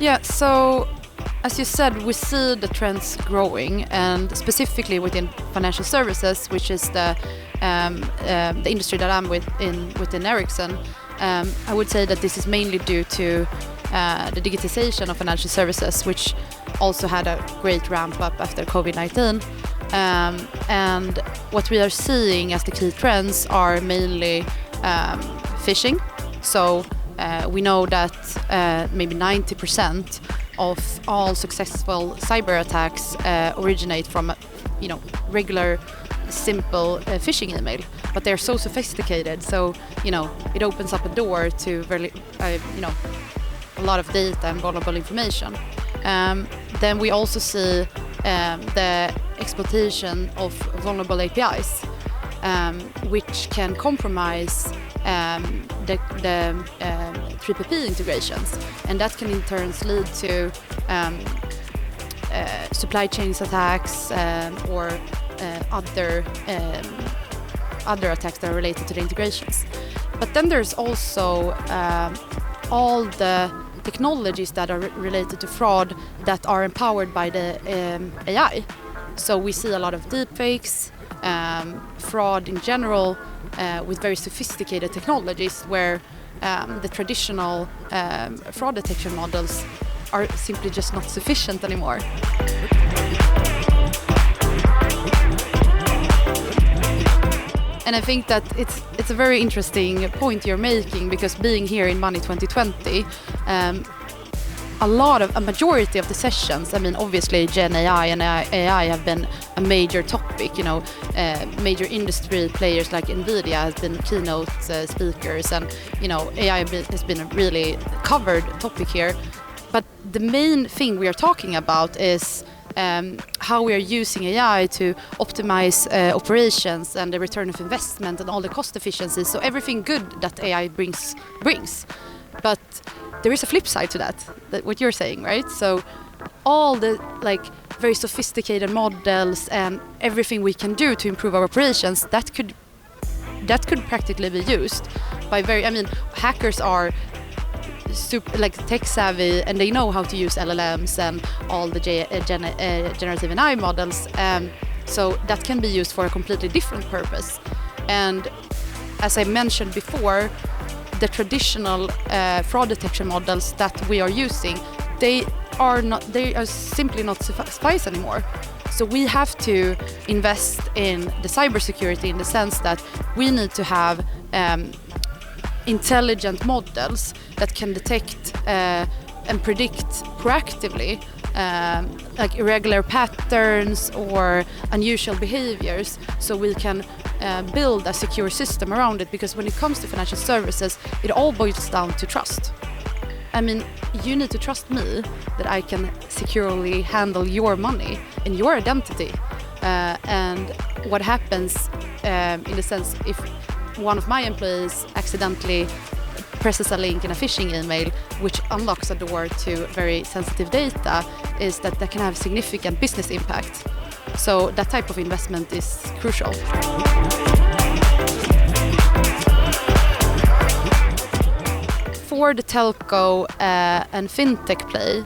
Yeah, so as you said, we see the trends growing, and specifically within financial services, which is the industry that I'm within Ericsson. I would say that this is mainly due to the digitization of financial services, which also had a great ramp up after COVID-19. And what we are seeing as the key trends are mainly phishing. So we know that maybe 90% of all successful cyber attacks originate from, regular, simple phishing email, but they're so sophisticated. So, it opens up a door to very, a lot of data and vulnerable information. Then we also see the exploitation of vulnerable APIs, which can compromise the 3PP integrations, and that can in turn lead to supply chain attacks or other attacks that are related to the integrations. But then there's also all the technologies that are related to fraud that are empowered by the AI. So we see a lot of deepfakes, fraud in general, with very sophisticated technologies where the traditional fraud detection models are simply just not sufficient anymore. And I think that it's a very interesting point you're making, because being here in Money20, a majority of the sessions, obviously Gen AI and AI have been a major topic. Major industry players like NVIDIA has been keynote speakers, and AI has been a really covered topic here. But the main thing we are talking about is how we are using AI to optimize operations and the return of investment and all the cost efficiencies. So everything good that AI brings. But there is a flip side to that what you're saying, right? So all the very sophisticated models and everything we can do to improve our operations, that could practically be used by hackers are super tech savvy, and they know how to use LLMs and all the generative AI models. So that can be used for a completely different purpose. And as I mentioned before, the traditional fraud detection models that we are using, they are simply not suffice anymore. So we have to invest in the cybersecurity in the sense that we need to have intelligent models that can detect and predict proactively irregular patterns or unusual behaviors, so we can build a secure system around it. Because when it comes to financial services, it all boils down to trust. You need to trust me that I can securely handle your money and your identity. And what happens in the sense if one of my employees accidentally presses a link in a phishing email which unlocks a door to very sensitive data, is that can have significant business impact. So that type of investment is crucial. For the telco and FinTech play,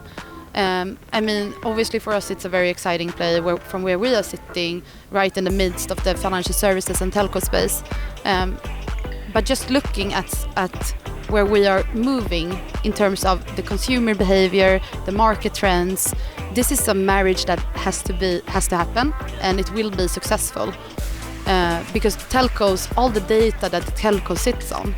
obviously for us it's a very exciting play from where we are sitting right in the midst of the financial services and telco space. But just looking at where we are moving in terms of the consumer behavior, the market trends, this is a marriage that has to happen, and it will be successful. Because telcos, all the data that the telco sits on,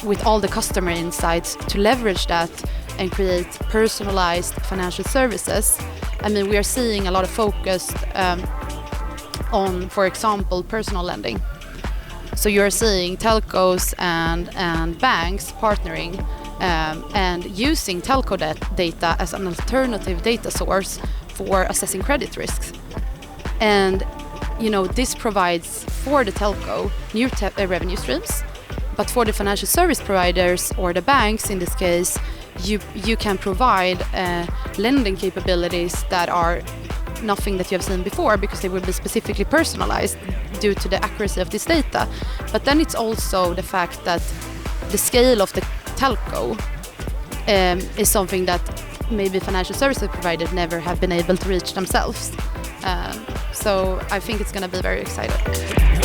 with all the customer insights to leverage that and create personalized financial services. We are seeing a lot of focus on, for example, personal lending. So you're seeing telcos and banks partnering and using telco data as an alternative data source for assessing credit risks. And this provides for the telco new revenue streams, but for the financial service providers or the banks in this case, you can provide lending capabilities that are nothing that you have seen before, because they will be specifically personalized due to the accuracy of this data. But then it's also the fact that the scale of the telco is something that maybe financial services providers never have been able to reach themselves. So I think it's going to be very exciting.